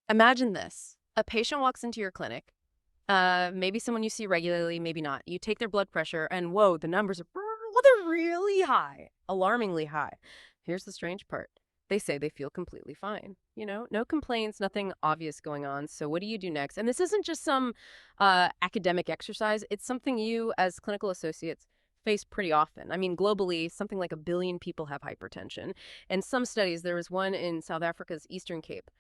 Imagine this. A patient walks into your clinic, maybe someone you see regularly, maybe not. You take their blood pressure and whoa, the numbers are, well, they're really high, alarmingly high. Here's the strange part. They say they feel completely fine. No complaints, nothing obvious going on. So what do you do next? And this isn't just some academic exercise. It's something you as clinical associates face pretty often. I mean, globally, something like 1 billion people have hypertension. And some studies, there was one in South Africa's Eastern Cape,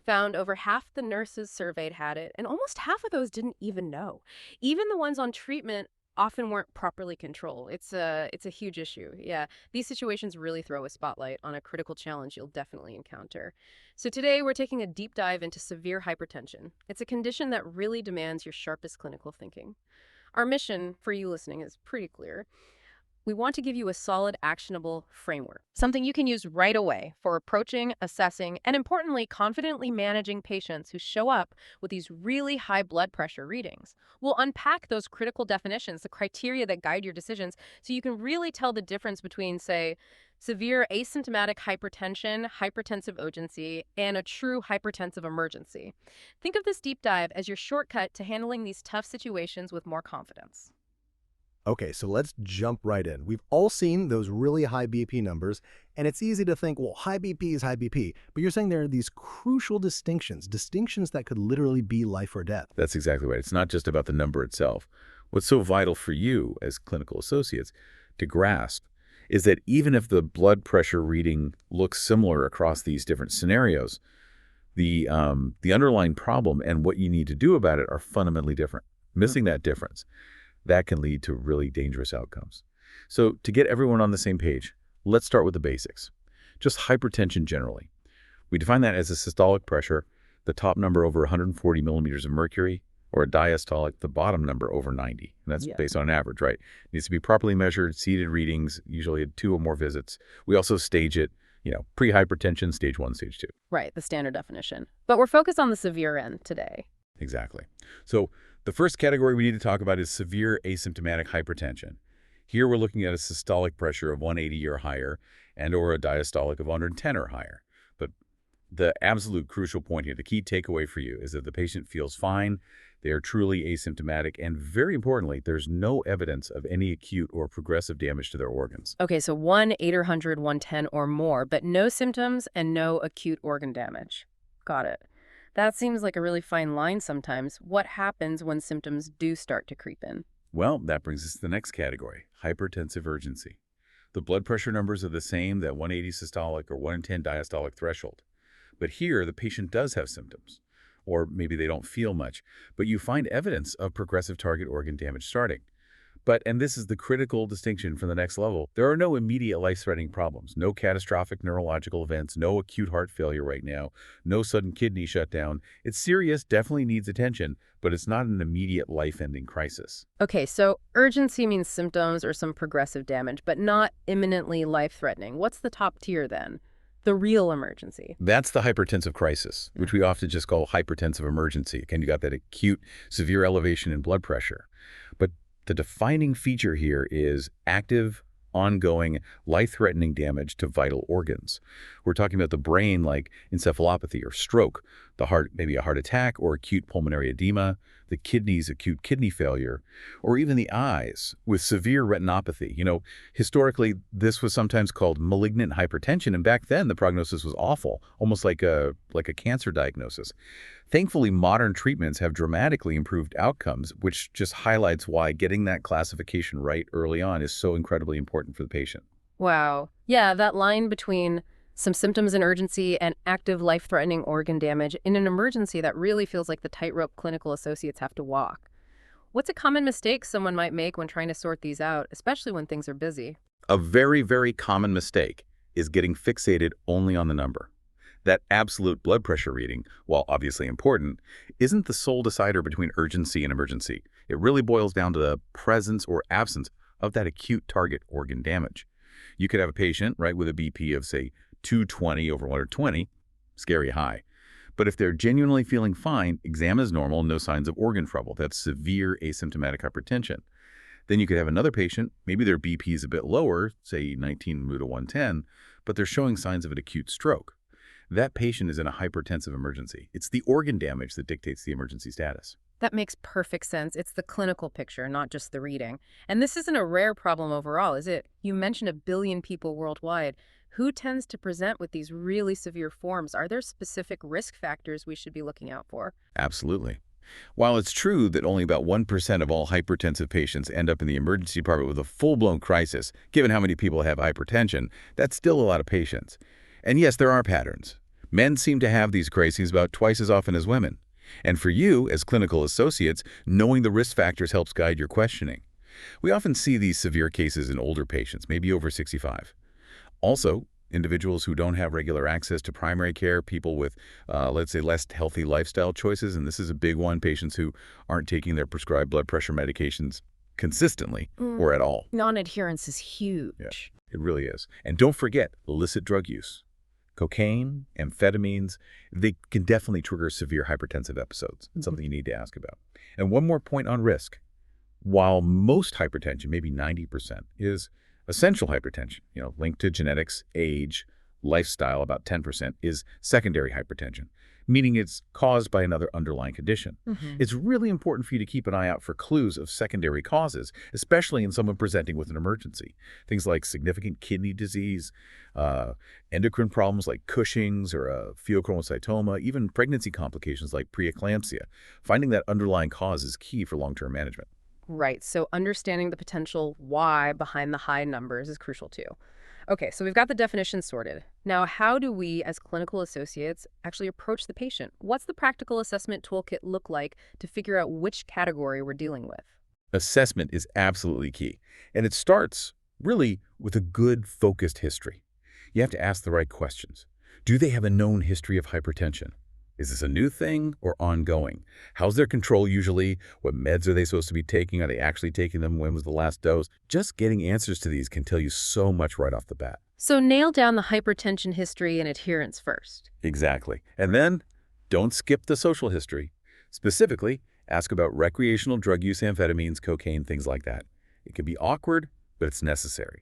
found over half the nurses surveyed had it, and almost half of those didn't even know. Even the ones on treatment often weren't properly controlled. It's a huge issue. Yeah, these situations really throw a spotlight on a critical challenge you'll definitely encounter. So today we're taking a deep dive into severe hypertension. It's a condition that really demands your sharpest clinical thinking. Our mission for you listening is pretty clear. We want to give you a solid, actionable framework, something you can use right away for approaching, assessing, and importantly, confidently managing patients who show up with these really high blood pressure readings. We'll unpack those critical definitions, the criteria that guide your decisions, so you can really tell the difference between, say, severe asymptomatic hypertension, hypertensive urgency, and a true hypertensive emergency. Think of this deep dive as your shortcut to handling these tough situations with more confidence. Okay, so let's jump right in. We've all seen those really high BP numbers, and it's easy to think, well, high BP is high BP. But you're saying there are these crucial distinctions that could literally be life or death. That's exactly right. It's not just about the number itself. What's so vital for you as clinical associates to grasp is that even if the blood pressure reading looks similar across these different scenarios, the underlying problem and what you need to do about it are fundamentally different. Missing that difference, that can lead to really dangerous outcomes. So to get everyone on the same page, let's start with the basics. Just hypertension generally. We define that as a systolic pressure, the top number over 140 millimeters of mercury, or a diastolic, the bottom number over 90. And that's based on an average, right? It needs to be properly measured, seated readings, usually at 2 or more visits. We also stage it, pre-hypertension, stage 1, stage 2. Right, the standard definition. But we're focused on the severe end today. Exactly. So the first category we need to talk about is severe asymptomatic hypertension. Here we're looking at a systolic pressure of 180 or higher and or a diastolic of 110 or higher. But the absolute crucial point here, the key takeaway for you, is that the patient feels fine, they are truly asymptomatic, and very importantly, there's no evidence of any acute or progressive damage to their organs. Okay, so 1, 800, 110 or more, but no symptoms and no acute organ damage. Got it. That seems like a really fine line sometimes. What happens when symptoms do start to creep in? Well, that brings us to the next category, hypertensive urgency. The blood pressure numbers are the same, that 180 systolic or 110 diastolic threshold. But here, the patient does have symptoms, or maybe they don't feel much, but you find evidence of progressive target organ damage starting. But, and this is the critical distinction for the next level, there are no immediate life-threatening problems, no catastrophic neurological events, no acute heart failure right now, no sudden kidney shutdown. It's serious, definitely needs attention, but it's not an immediate life-ending crisis. Okay, so urgency means symptoms or some progressive damage, but not imminently life-threatening. What's the top tier then? The real emergency. That's the hypertensive crisis, which we often just call hypertensive emergency. Again, you got that acute, severe elevation in blood pressure. But the defining feature here is active, ongoing, life-threatening damage to vital organs. We're talking about the brain like encephalopathy or stroke, the heart, maybe a heart attack or acute pulmonary edema, the kidneys, acute kidney failure, or even the eyes with severe retinopathy. Historically, this was sometimes called malignant hypertension, and back then the prognosis was awful, almost like a cancer diagnosis. Thankfully, modern treatments have dramatically improved outcomes, which just highlights why getting that classification right early on is so incredibly important for the patient. Wow. Yeah, that line between some symptoms and urgency and active life-threatening organ damage in an emergency, that really feels like the tightrope clinical associates have to walk. What's a common mistake someone might make when trying to sort these out, especially when things are busy? A very, very common mistake is getting fixated only on the number. That absolute blood pressure reading, while obviously important, isn't the sole decider between urgency and emergency. It really boils down to the presence or absence of that acute target organ damage. You could have a patient, right, with a BP of, say, 220 over 120, scary high. But if they're genuinely feeling fine, exam is normal, no signs of organ trouble. That's severe asymptomatic hypertension. Then you could have another patient, maybe their BP is a bit lower, say 19 to 110, but they're showing signs of an acute stroke. that patient is in a hypertensive emergency. It's the organ damage that dictates the emergency status. That makes perfect sense. It's the clinical picture, not just the reading. And this isn't a rare problem overall, is it? You mentioned 1 billion people worldwide. Who tends to present with these really severe forms? Are there specific risk factors we should be looking out for? Absolutely. While it's true that only about 1% of all hypertensive patients end up in the emergency department with a full-blown crisis, given how many people have hypertension, that's still a lot of patients. And yes, there are patterns. Men seem to have these crises about twice as often as women. And for you, as clinical associates, knowing the risk factors helps guide your questioning. We often see these severe cases in older patients, maybe over 65. Also, individuals who don't have regular access to primary care, people with, let's say, less healthy lifestyle choices, and this is a big one, patients who aren't taking their prescribed blood pressure medications consistently or at all. Non-adherence is Yeah, huge. it really is. And don't forget illicit drug use. Cocaine, amphetamines, they can definitely trigger severe hypertensive episodes. It's something you need to ask about. And one more point on risk. While most hypertension, maybe 90%, is essential hypertension, linked to genetics, age, lifestyle, about 10%, is secondary hypertension, meaning it's caused by another underlying condition. It's really important for you to keep an eye out for clues of secondary causes, especially in someone presenting with an emergency. Things like significant kidney disease, endocrine problems like Cushing's or a pheochromocytoma, even pregnancy complications like preeclampsia. Finding that underlying cause is key for long-term management. Right. So understanding the potential why behind the high numbers is crucial too. Okay, so we've got the definition sorted. Now, how do we, as clinical associates, actually approach the patient? What's the practical assessment toolkit look like to figure out which category we're dealing with? Assessment is absolutely key, and it starts really with a good, focused history. You have to ask the right questions. Do they have a known history of hypertension? Is this a new thing or ongoing? How's their control usually? What meds are they supposed to be taking? Are they actually taking them? When was the last dose? Just getting answers to these can tell you so much right off the bat. So nail down the hypertension history and adherence first. Exactly. And then don't skip the social history. Specifically, ask about recreational drug use, amphetamines, cocaine, things like that. It can be awkward, but it's necessary.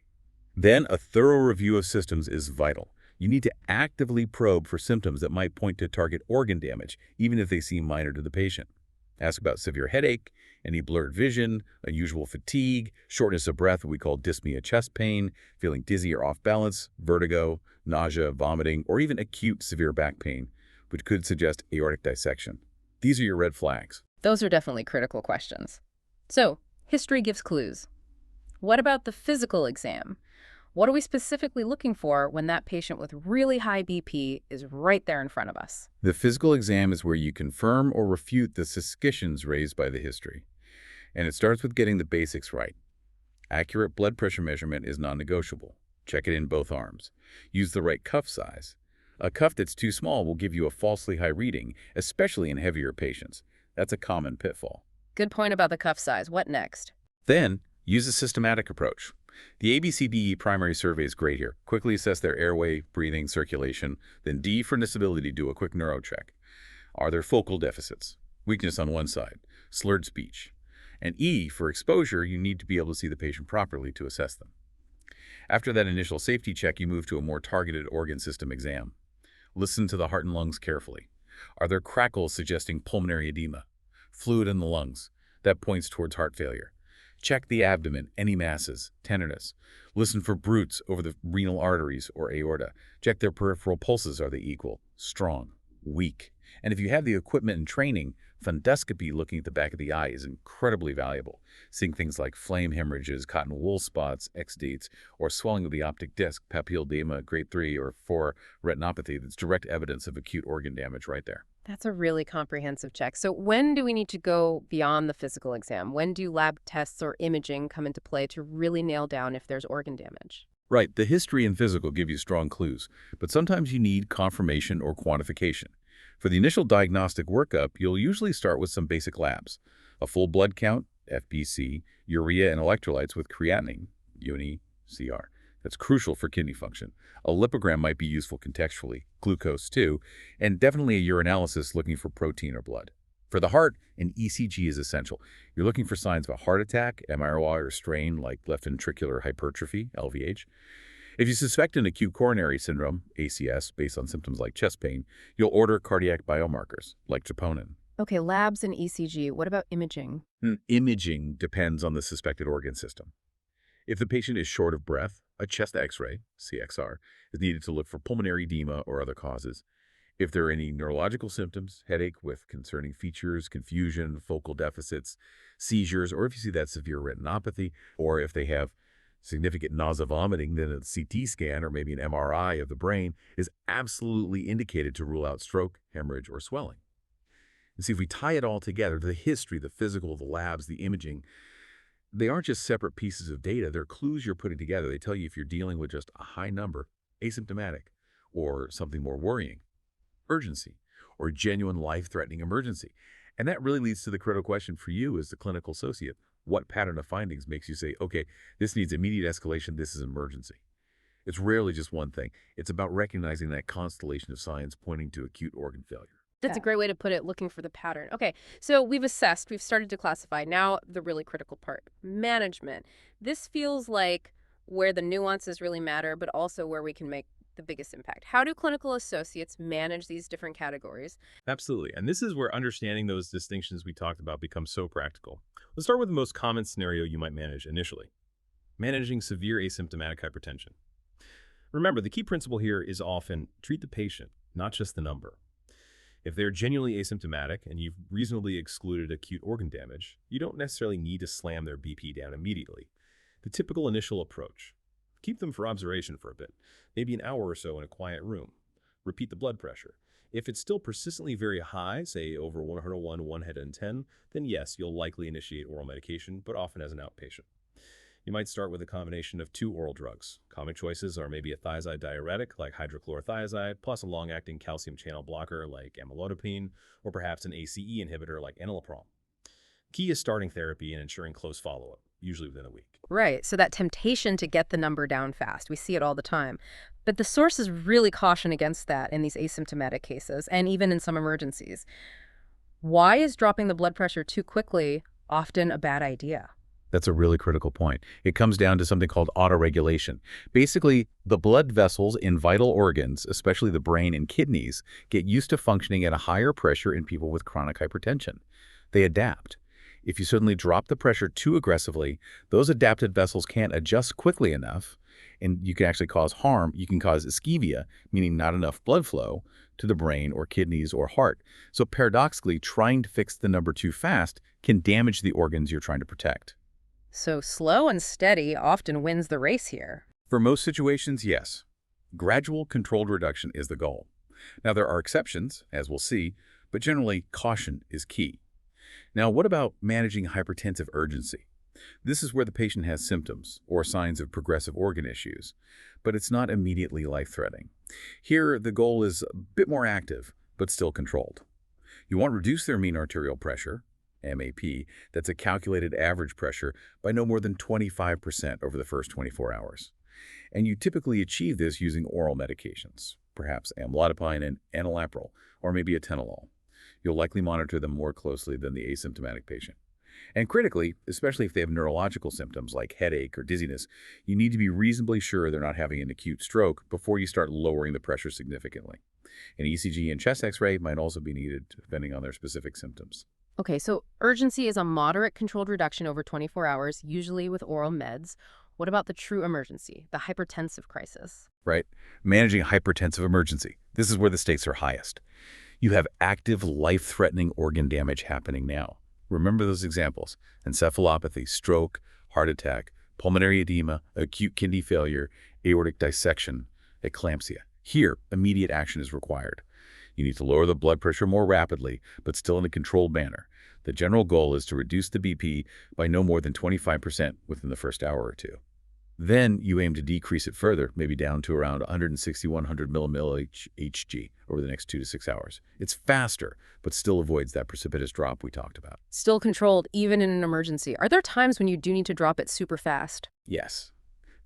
Then a thorough review of symptoms is vital. You need to actively probe for symptoms that might point to target organ damage, even if they seem minor to the patient. Ask about severe headache, any blurred vision, unusual fatigue, shortness of breath, what we call dyspnea, chest pain, feeling dizzy or off balance, vertigo, nausea, vomiting, or even acute severe back pain, which could suggest aortic dissection. These are your red flags. Those are definitely critical questions. So, history gives clues. What about the physical exam? What are we specifically looking for when that patient with really high BP is right there in front of us? The physical exam is where you confirm or refute the suspicions raised by the history. And it starts with getting the basics right. Accurate blood pressure measurement is non-negotiable. Check it in both arms. Use the right cuff size. A cuff that's too small will give you a falsely high reading, especially in heavier patients. That's a common pitfall. Good point about the cuff size. What next? Then, use a systematic approach. The ABCDE primary survey is great here. Quickly assess their airway, breathing, circulation. Then D for disability, do a quick neuro check. Are there focal deficits? Weakness on one side, slurred speech. And E for exposure, you need to be able to see the patient properly to assess them. After that initial safety check, you move to a more targeted organ system exam. Listen to the heart and lungs carefully. Are there crackles suggesting pulmonary edema? Fluid in the lungs. That points towards heart failure. Check the abdomen, any masses, tenderness. Listen for bruits over the renal arteries or aorta. Check their peripheral pulses. Are they equal, strong, weak? And if you have the equipment and training, fundoscopy, looking at the back of the eye, is incredibly valuable. Seeing things like flame hemorrhages, cotton wool spots, exudates, or swelling of the optic disc, papilledema, grade 3 or 4 retinopathy, that's direct evidence of acute organ damage right there. That's a really comprehensive check. So when do we need to go beyond the physical exam? When do lab tests or imaging come into play to really nail down if there's organ damage? Right, the history and physical give you strong clues, but sometimes you need confirmation or quantification. For the initial diagnostic workup, you'll usually start with some basic labs. A full blood count, FBC, urea and electrolytes with creatinine, UNE-CR. That's crucial for kidney function. A lipogram might be useful contextually, glucose too, and definitely a urinalysis looking for protein or blood. For the heart, an ECG is essential. You're looking for signs of a heart attack, MRI or strain like left ventricular hypertrophy, LVH. If you suspect an acute coronary syndrome, ACS, based on symptoms like chest pain, you'll order cardiac biomarkers, like troponin. Okay, labs and ECG. What about imaging? Imaging depends on the suspected organ system. If the patient is short of breath, a chest X-ray, CXR, is needed to look for pulmonary edema or other causes. If there are any neurological symptoms, headache with concerning features, confusion, focal deficits, seizures, or if you see that severe retinopathy, or if they have significant nausea vomiting, then a CT scan or maybe an MRI of the brain is absolutely indicated to rule out stroke, hemorrhage, or swelling. And see, if we tie it all together, the history, the physical, the labs, the imaging, they aren't just separate pieces of data. They're clues you're putting together. They tell you if you're dealing with just a high number, asymptomatic, or something more worrying, urgency, or genuine life-threatening emergency. And that really leads to the critical question for you as the clinical associate. What pattern of findings makes you say, okay, this needs immediate escalation, this is emergency? It's rarely just one thing. It's about recognizing that constellation of signs pointing to acute organ failure. That's a great way to put it, looking for the pattern. Okay, so we've assessed, we've started to classify. Now, the really critical part, management. This feels like where the nuances really matter, but also where we can make the biggest impact. How do clinical associates manage these different categories? Absolutely. And this is where understanding those distinctions we talked about becomes so practical. Let's start with the most common scenario you might manage initially, managing severe asymptomatic hypertension. Remember, the key principle here is often treat the patient, not just the number. If they're genuinely asymptomatic and you've reasonably excluded acute organ damage, you don't necessarily need to slam their BP down immediately. The typical initial approach: keep them for observation for a bit, maybe an hour or so in a quiet room. Repeat the blood pressure. If it's still persistently very high, say over 101, 110, then yes, you'll likely initiate oral medication, but often as an outpatient. You might start with a combination of 2 oral drugs. Common choices are maybe a thiazide diuretic like hydrochlorothiazide, plus a long-acting calcium channel blocker like amlodipine, or perhaps an ACE inhibitor like enalapril. Key is starting therapy and ensuring close follow-up, usually within a week. Right, so that temptation to get the number down fast, we see it all the time. But the sources really caution against that in these asymptomatic cases, and even in some emergencies. Why is dropping the blood pressure too quickly often a bad idea? That's a really critical point. It comes down to something called autoregulation. Basically, the blood vessels in vital organs, especially the brain and kidneys, get used to functioning at a higher pressure in people with chronic hypertension. They adapt. If you suddenly drop the pressure too aggressively, those adapted vessels can't adjust quickly enough, and you can actually cause harm. You can cause ischemia, meaning not enough blood flow to the brain or kidneys or heart. So paradoxically, trying to fix the number too fast can damage the organs you're trying to protect. So slow and steady often wins the race here. For most situations, yes. Gradual, controlled reduction is the goal. Now, there are exceptions, as we'll see, but generally, caution is key. Now, what about managing hypertensive urgency? This is where the patient has symptoms or signs of progressive organ issues, but it's not immediately life-threatening. Here, the goal is a bit more active, but still controlled. You want to reduce their mean arterial pressure, MAP, that's a calculated average pressure, by no more than 25% over the first 24 hours. And you typically achieve this using oral medications, perhaps amlodipine and enalapril, or maybe atenolol. You'll likely monitor them more closely than the asymptomatic patient. And critically, especially if they have neurological symptoms like headache or dizziness, you need to be reasonably sure they're not having an acute stroke before you start lowering the pressure significantly. An ECG and chest X-ray might also be needed depending on their specific symptoms. Okay, so urgency is a moderate controlled reduction over 24 hours, usually with oral meds. What about the true emergency, the hypertensive crisis? Right? Managing a hypertensive emergency. This is where the stakes are highest. You have active, life-threatening organ damage happening now. Remember those examples: encephalopathy, stroke, heart attack, pulmonary edema, acute kidney failure, aortic dissection, eclampsia. Here, immediate action is required. You need to lower the blood pressure more rapidly, but still in a controlled manner. The general goal is to reduce the BP by no more than 25% within the first hour or two. Then you aim to decrease it further, maybe down to around 160-100 millimol Hg over the next 2 to 6 hours. It's faster, but still avoids that precipitous drop we talked about. Still controlled, even in an emergency. Are there times when you do need to drop it super fast? Yes,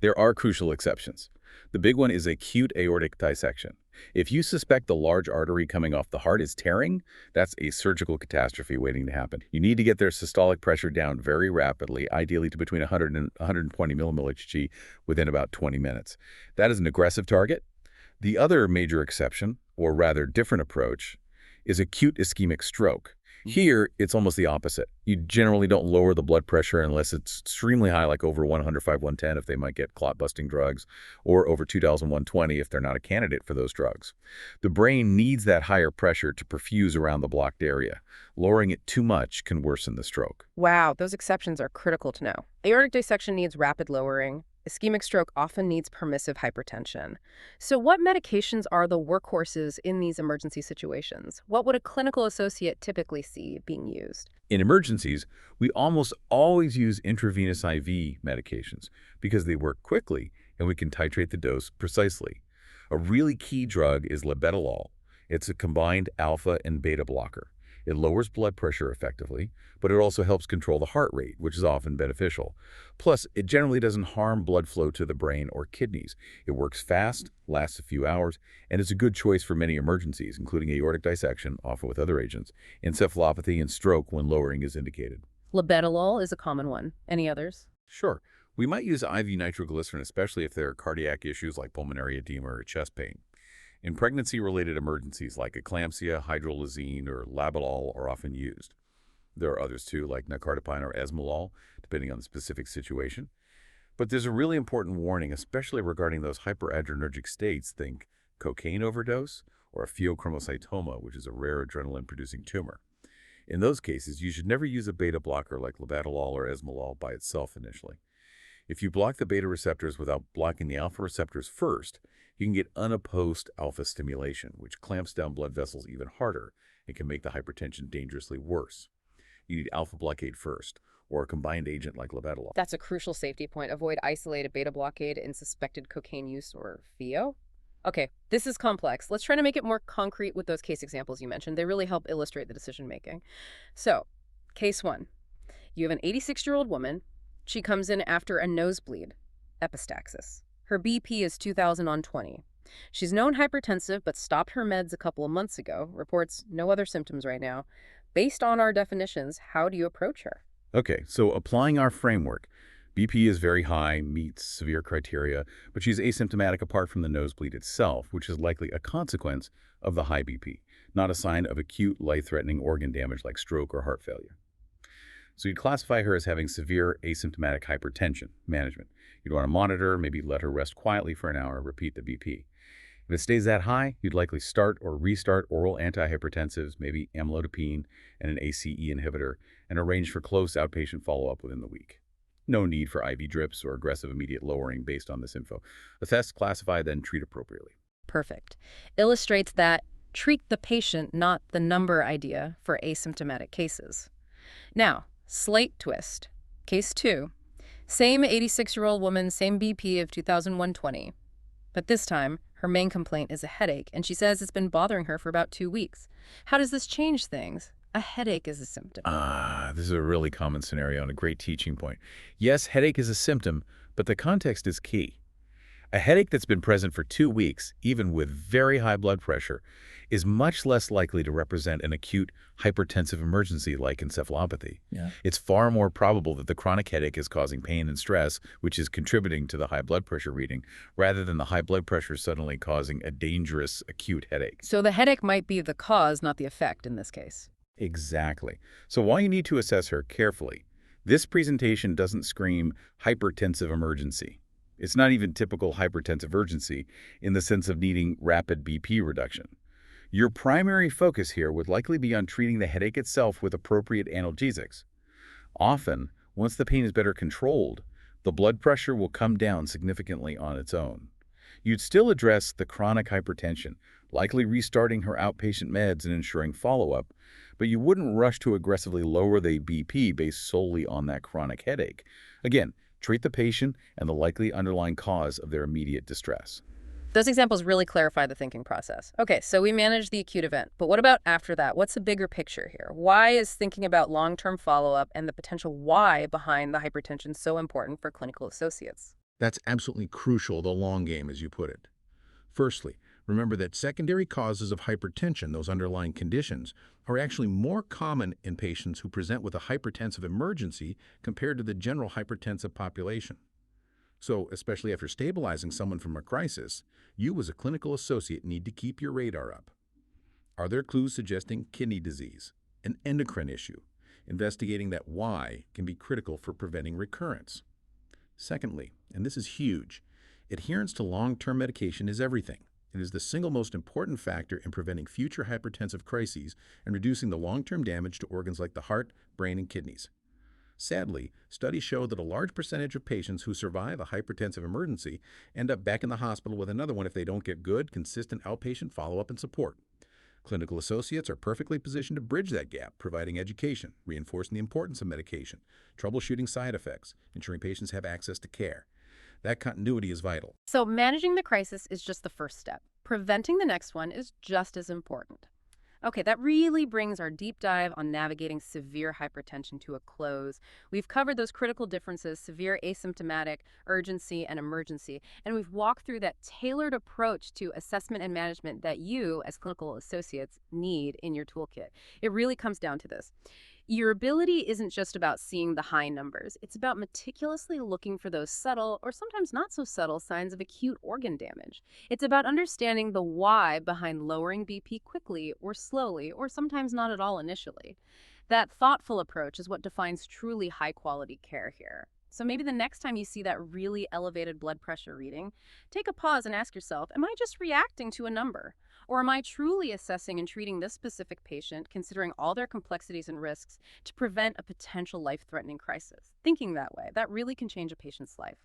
there are crucial exceptions. The big one is acute aortic dissection. If you suspect the large artery coming off the heart is tearing, that's a surgical catastrophe waiting to happen. You need to get their systolic pressure down very rapidly, ideally to between 100 and 120 millimole Hg within about 20 minutes. That is an aggressive target. The other major exception, or rather different approach, is acute ischemic stroke. Here, it's almost the opposite. You generally don't lower the blood pressure unless it's extremely high, like over 105, 110 if they might get clot-busting drugs, or over 2,120 if they're not a candidate for those drugs. The brain needs that higher pressure to perfuse around the blocked area. Lowering it too much can worsen the stroke. Wow, those exceptions are critical to know. Aortic dissection needs rapid lowering. Ischemic stroke often needs permissive hypertension. So what medications are the workhorses in these emergency situations? What would a clinical associate typically see being used? In emergencies, we almost always use intravenous IV medications because they work quickly and we can titrate the dose precisely. A really key drug is labetalol. It's a combined alpha and beta blocker. It lowers blood pressure effectively, but it also helps control the heart rate, which is often beneficial. Plus, it generally doesn't harm blood flow to the brain or kidneys. It works fast, lasts a few hours, and is a good choice for many emergencies, including aortic dissection, often with other agents, encephalopathy, and stroke when lowering is indicated. Labetalol is a common one. Any others? Sure, we might use IV nitroglycerin, especially if there are cardiac issues like pulmonary edema or chest pain. In pregnancy-related emergencies like eclampsia, hydralazine, or labetalol are often used. There are others too, like nicardipine or esmolol, depending on the specific situation. But there's a really important warning, especially regarding those hyperadrenergic states. Think cocaine overdose or a pheochromocytoma, which is a rare adrenaline-producing tumor. In those cases, you should never use a beta blocker like labetalol or esmolol by itself initially. If you block the beta receptors without blocking the alpha receptors first, you can get unopposed alpha stimulation, which clamps down blood vessels even harder and can make the hypertension dangerously worse. You need alpha blockade first, or a combined agent like labetalol. That's a crucial safety point. Avoid isolated beta blockade in suspected cocaine use or pheo. Okay, this is complex. Let's try to make it more concrete with those case examples you mentioned. They really help illustrate the decision making. So, case one. You have an 86-year-old woman. She comes in after a nosebleed, epistaxis. Her BP is 2,000 on 20. She's known hypertensive but stopped her meds a couple of months ago, reports no other symptoms right now. Based on our definitions, how do you approach her? Okay, so applying our framework, BP is very high, meets severe criteria, but she's asymptomatic apart from the nosebleed itself, which is likely a consequence of the high BP, not a sign of acute life-threatening organ damage like stroke or heart failure. So you'd classify her as having severe asymptomatic hypertension management. You'd want to monitor, maybe let her rest quietly for an hour, repeat the BP. If it stays that high, you'd likely start or restart oral antihypertensives, maybe amlodipine and an ACE inhibitor, and arrange for close outpatient follow-up within the week. No need for IV drips or aggressive immediate lowering based on this info. Assess, classify, then treat appropriately. Perfect. Illustrates that treat the patient, not the number idea for asymptomatic cases. Now, slight twist. Case 2. Same 86-year-old woman, same BP of 2,120. But this time, her main complaint is a headache, and she says it's been bothering her for about 2 weeks. How does this change things? A headache is a symptom. This is a really common scenario and a great teaching point. Yes, headache is a symptom, but the context is key. A headache that's been present for 2 weeks, even with very high blood pressure, is much less likely to represent an acute hypertensive emergency like encephalopathy. Yeah. It's far more probable that the chronic headache is causing pain and stress, which is contributing to the high blood pressure reading, rather than the high blood pressure suddenly causing a dangerous acute headache. So the headache might be the cause, not the effect in this case. Exactly. So while you need to assess her carefully, this presentation doesn't scream hypertensive emergency. It's not even typical hypertensive urgency in the sense of needing rapid BP reduction. Your primary focus here would likely be on treating the headache itself with appropriate analgesics. Often, once the pain is better controlled, the blood pressure will come down significantly on its own. You'd still address the chronic hypertension, likely restarting her outpatient meds and ensuring follow-up, but you wouldn't rush to aggressively lower the BP based solely on that chronic headache. Again, treat the patient and the likely underlying cause of their immediate distress. Those examples really clarify the thinking process. Okay, so we manage the acute event, but what about after that? What's the bigger picture here? Why is thinking about long-term follow-up and the potential why behind the hypertension so important for clinical associates? That's absolutely crucial, the long game, as you put it. Firstly, Remember that secondary causes of hypertension, those underlying conditions, are actually more common in patients who present with a hypertensive emergency compared to the general hypertensive population. So, especially after stabilizing someone from a crisis, you as a clinical associate need to keep your radar up. Are there clues suggesting kidney disease, an endocrine issue? Investigating that why can be critical for preventing recurrence. Secondly, and this is huge, adherence to long-term medication is everything. It is the single most important factor in preventing future hypertensive crises and reducing the long-term damage to organs like the heart, brain, and kidneys. Sadly, studies show that a large percentage of patients who survive a hypertensive emergency end up back in the hospital with another one if they don't get good, consistent outpatient follow-up and support. Clinical associates are perfectly positioned to bridge that gap, providing education, reinforcing the importance of medication, troubleshooting side effects, ensuring patients have access to care. That continuity is vital. So managing the crisis is just the first step. Preventing the next one is just as important. Okay, that really brings our deep dive on navigating severe hypertension to a close. We've covered those critical differences, severe asymptomatic, urgency, and emergency, and we've walked through that tailored approach to assessment and management that you, as clinical associates, need in your toolkit. It really comes down to this. Your ability isn't just about seeing the high numbers. It's about meticulously looking for those subtle, or sometimes not so subtle, signs of acute organ damage. It's about understanding the why behind lowering BP quickly or slowly, or sometimes not at all initially. That thoughtful approach is what defines truly high-quality care here. So maybe the next time you see that really elevated blood pressure reading, take a pause and ask yourself, am I just reacting to a number? Or am I truly assessing and treating this specific patient, considering all their complexities and risks, to prevent a potential life-threatening crisis? Thinking that way, that really can change a patient's life.